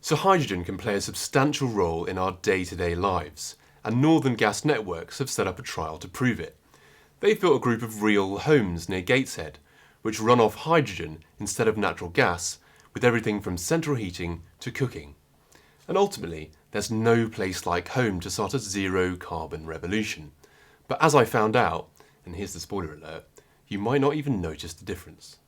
So hydrogen can play a substantial role in our day-to-day lives, and Northern Gas Networks have set up a trial to prove it. They've built a group of real homes near Gateshead, which run off hydrogen instead of natural gas, with everything from central heating to cooking. And ultimately, there's no place like home to start a zero-carbon revolution. But as I found out, and here's the spoiler alert, you might not even notice the difference.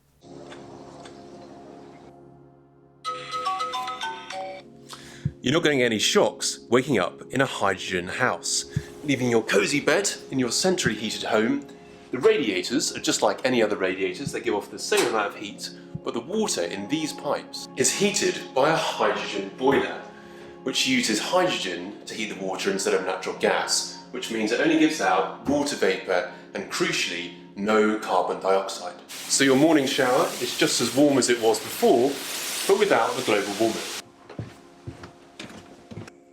You're not getting any shocks waking up in a hydrogen house. Leaving your cosy bed in your centrally heated home, the radiators are just like any other radiators. They give off the same amount of heat, but the water in these pipes is heated by a hydrogen boiler, which uses hydrogen to heat the water instead of natural gas, which means it only gives out water vapour and, crucially, no carbon dioxide. So your morning shower is just as warm as it was before, but without the global warming.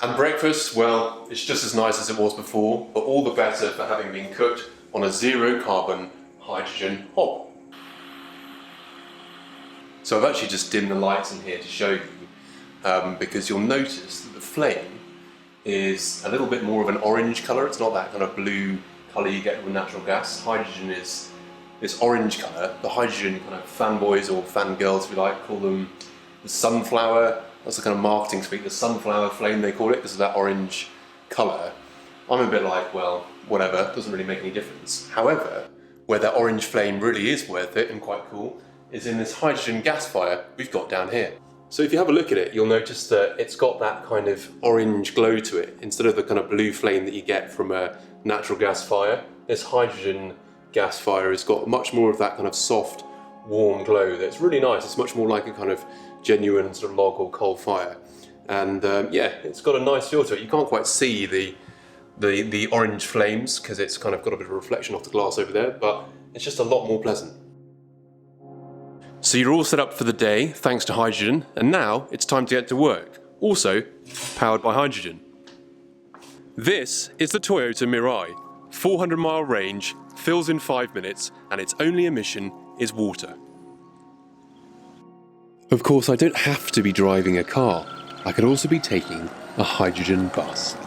And breakfast, well, it's just as nice as it was before, but all the better for having been cooked on a zero-carbon hydrogen hob. So I've actually just dimmed the lights in here to show you, because you'll notice that the flame is a little bit more of an orange colour. It's not that kind of blue colour you get with natural gas. Hydrogen is this orange colour. The hydrogen kind of fanboys or fangirls, if you like, call them the sunflower. That's the kind of marketing speak, the sunflower flame they call it, because of that orange colour. I'm a bit like, well, whatever, doesn't really make any difference. However, where that orange flame really is worth it and quite cool is in this hydrogen gas fire we've got down here. So if you have a look at it, you'll notice that it's got that kind of orange glow to it. Instead of the kind of blue flame that you get from a natural gas fire, this hydrogen gas fire has got much more of that kind of soft, warm glow that's really nice. It's much more like a kind of genuine sort of log or coal fire, and yeah, it's got a nice feel to it. You can't quite see the orange flames because it's kind of got a bit of a reflection off the glass over there, but it's just a lot more pleasant. So you're all set up for the day thanks to hydrogen, and now it's time to get to work, also powered by hydrogen. This is the Toyota Mirai, 400-mile range, fills in 5 minutes, and its only emission is water. Of course, I don't have to be driving a car. I could also be taking a hydrogen bus.